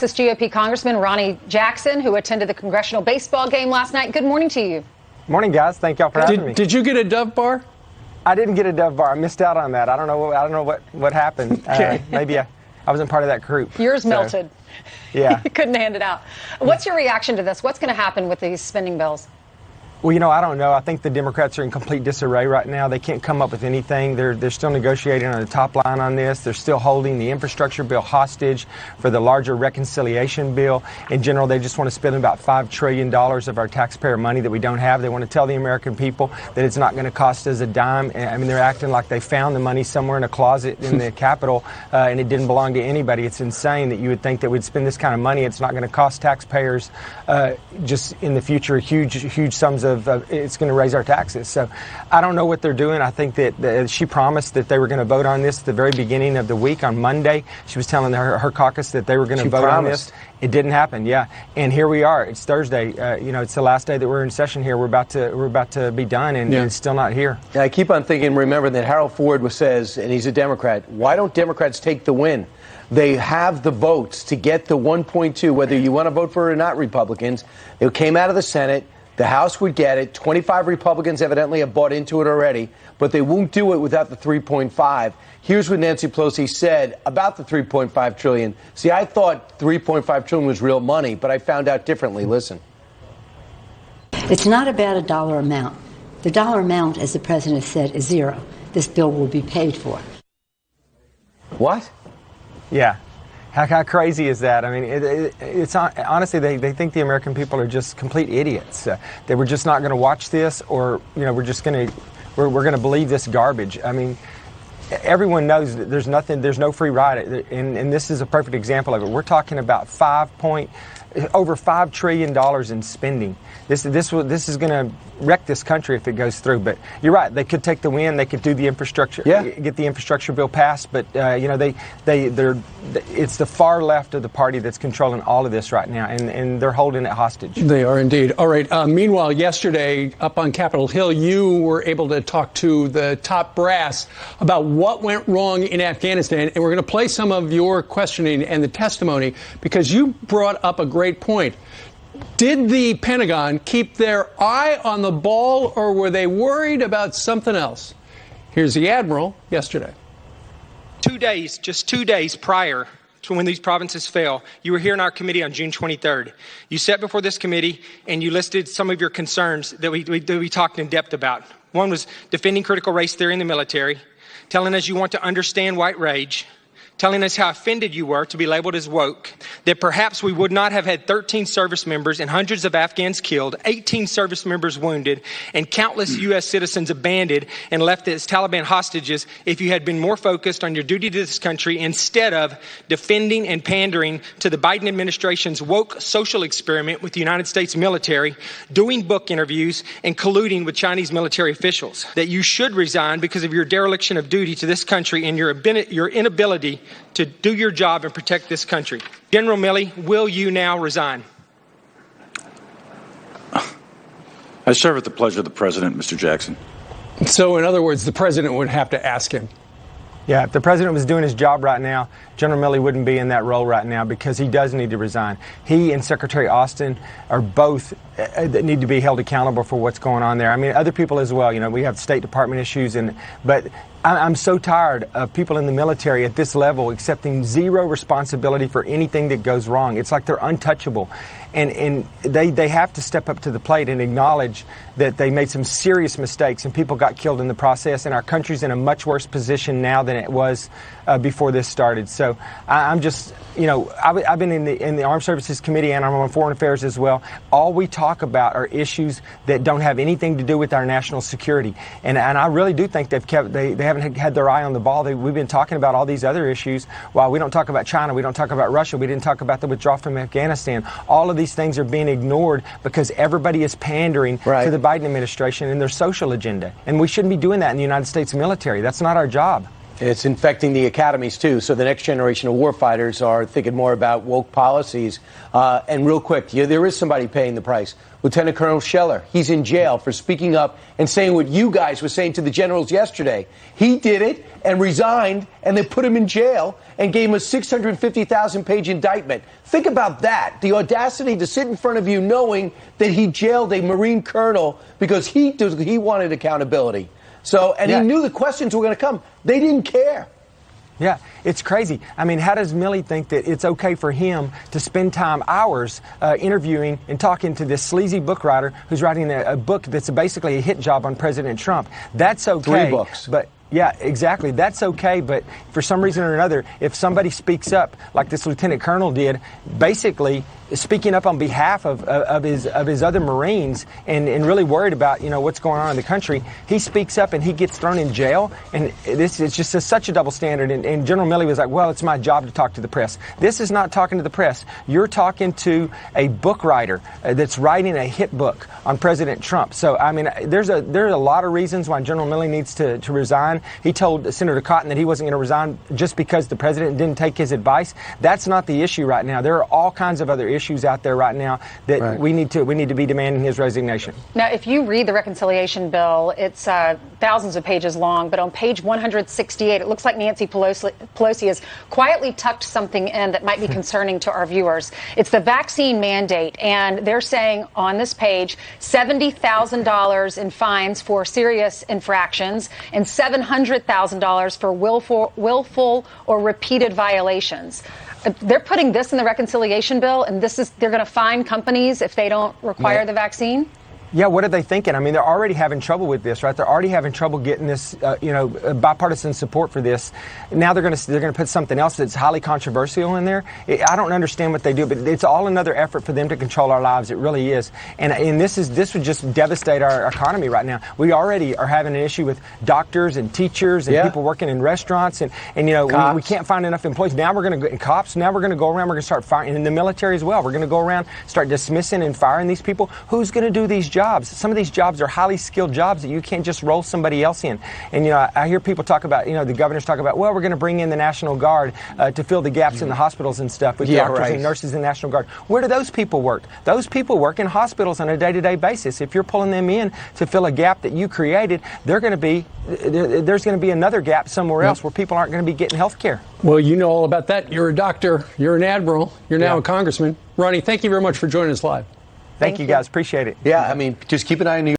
This GOP Congressman Ronny Jackson, who attended the congressional baseball game last night. Good morning to you. Morning, guys. Thank y'all for having me. Did you get a Dove bar? I didn't get a Dove bar. I missed out on that. I don't know what happened. Okay. Maybe I wasn't part of that group. Yours melted. Yeah. You couldn't hand it out. What's your reaction to this? What's going to happen with these spending bills? Well, I don't know. I think the Democrats are in complete disarray right now. They can't come up with anything. They're still negotiating on the top line on this. They're still holding the infrastructure bill hostage for the larger reconciliation bill. In general, they just want to spend about $5 trillion of our taxpayer money that we don't have. They want to tell the American people that it's not going to cost us a dime. I mean, they're acting like they found the money somewhere in a closet in the Capitol and it didn't belong to anybody. It's insane that you would think that we'd spend this kind of money. It's not going to cost taxpayers just in the future huge sums of it's going to raise our taxes. So I don't know what they're doing. I think that she promised that they were going to vote on this at the very beginning of the week on Monday. She was telling her caucus that they were going to vote on this. It didn't happen. Yeah. And here we are. It's Thursday. It's the last day that we're in session here. We're about to be done and it's still not here. I keep on thinking, remember that Harold Ford says, and he's a Democrat, why don't Democrats take the win? They have the votes to get the 1.2, whether you want to vote for it or not, Republicans. It came out of the Senate. The House would get it. 25 Republicans evidently have bought into it already, but they won't do it without the 3.5. Here's what Nancy Pelosi said about the 3.5 trillion. See, I thought 3.5 trillion was real money, but I found out differently. Listen. It's not about a dollar amount. The dollar amount, as the president said, is zero. This bill will be paid for. What? Yeah. How crazy is that? I mean, it's honestly, they think the American people are just complete idiots. They were just not going to watch this, or we're going to believe this garbage. I mean, everyone knows that there's no free ride, and this is a perfect example of it. We're talking about over $5 trillion in spending. This is going to wreck this country if it goes through. But you're right; they could take the win. They could do the infrastructure, get the infrastructure bill passed. But it's the far left of the party that's controlling all of this right now, and they're holding it hostage. They are indeed. All right. Meanwhile, yesterday up on Capitol Hill, you were able to talk to the top brass about what went wrong in Afghanistan, and we're going to play some of your questioning and the testimony because you brought up a great point. Did the Pentagon keep their eye on the ball, or were they worried about something else? Here's the Admiral yesterday. Just 2 days prior to when these provinces fell, you were here in our committee on June 23rd. You sat before this committee and you listed some of your concerns that we talked in depth about. One was defending critical race theory in the military, telling us you want to understand white rage, telling us how offended you were to be labeled as woke, that perhaps we would not have had 13 service members and hundreds of Afghans killed, 18 service members wounded, and countless U.S. citizens abandoned and left as Taliban hostages if you had been more focused on your duty to this country instead of defending and pandering to the Biden administration's woke social experiment with the United States military, doing book interviews, and colluding with Chinese military officials. That you should resign because of your dereliction of duty to this country and your inability to do your job and protect this country. General Milley, will you now resign? I serve at the pleasure of the president, Mr. Jackson. So, in other words, the president would have to ask him. Yeah, if the president was doing his job right now, General Milley wouldn't be in that role right now because he does need to resign. He and Secretary Austin are both that need to be held accountable for what's going on there. I mean, other people as well. We have State Department issues, but I'm so tired of people in the military at this level accepting zero responsibility for anything that goes wrong. It's like they're untouchable. And they have to step up to the plate and acknowledge that they made some serious mistakes and people got killed in the process. And our country's in a much worse position now than it was before this started. So I'm just, I've been in the Armed Services Committee and I'm on Foreign Affairs as well. All we talk about are issues that don't have anything to do with our national security. And I really do think they haven't had their eye on the ball. We've been talking about all these other issues. While we don't talk about China, we don't talk about Russia, we didn't talk about the withdrawal from Afghanistan. All of these things are being ignored because everybody is pandering to the Biden administration and their social agenda. And we shouldn't be doing that in the United States military. That's not our job. It's infecting the academies, too. So the next generation of warfighters are thinking more about woke policies. And real quick, there is somebody paying the price. Lieutenant Colonel Scheller, he's in jail for speaking up and saying what you guys were saying to the generals yesterday. He did it and resigned, and they put him in jail and gave him a 650,000-page indictment. Think about that, the audacity to sit in front of you knowing that he jailed a Marine colonel because he wanted accountability. So, and he knew the questions were going to come. They didn't care. Yeah, it's crazy. I mean, how does Milley think that it's okay for him to spend hours interviewing and talking to this sleazy book writer who's writing a book that's basically a hit job on President Trump? That's okay. 3 books. But yeah, exactly. That's okay. But for some reason or another, if somebody speaks up like this lieutenant colonel did, basically speaking up on behalf of his other Marines and really worried about, what's going on in the country, he speaks up and he gets thrown in jail. And it's just such a double standard. And General Milley was like, well, it's my job to talk to the press. This is not talking to the press. You're talking to a book writer that's writing a hit book on President Trump. So, I mean, there's a lot of reasons why General Milley needs to resign. He told Senator Cotton that he wasn't going to resign just because the president didn't take his advice. That's not the issue right now. There are all kinds of other issues out there right now that we need to be demanding his resignation. Now, if you read the reconciliation bill, it's thousands of pages long, but on page 168, it looks like Nancy Pelosi has quietly tucked something in that might be concerning to our viewers. It's the vaccine mandate, and they're saying on this page $70,000 in fines for serious infractions and $700,000 for willful or repeated violations. They're putting this in the reconciliation bill, and they're going to fine companies if they don't require the vaccine? Yeah, what are they thinking? I mean, they're already having trouble with this, right? They're already having trouble getting this, bipartisan support for this. Now they're going to put something else that's highly controversial in there. I don't understand what they do, but it's all another effort for them to control our lives. It really is. And this would just devastate our economy right now. We already are having an issue with doctors and teachers and people working in restaurants, and we can't find enough employees. Now we're going to cops. Now we're going to go around. We're going to start firing, and in the military as well. We're going to go around, start dismissing and firing these people. Who's going to do these jobs? Some of these jobs are highly skilled jobs that you can't just roll somebody else in. And, I hear people talk about, the governors talk about, well, we're going to bring in the National Guard to fill the gaps in the hospitals and stuff with doctors and nurses in the National Guard. Where do those people work? Those people work in hospitals on a day-to-day basis. If you're pulling them in to fill a gap that you created, there's going to be another gap somewhere else where people aren't going to be getting health care. Well, you know all about that. You're a doctor. You're an admiral. You're now a congressman. Ronny, thank you very much for joining us live. Thank you, guys. Appreciate it. Yeah, I mean, just keep an eye on New York.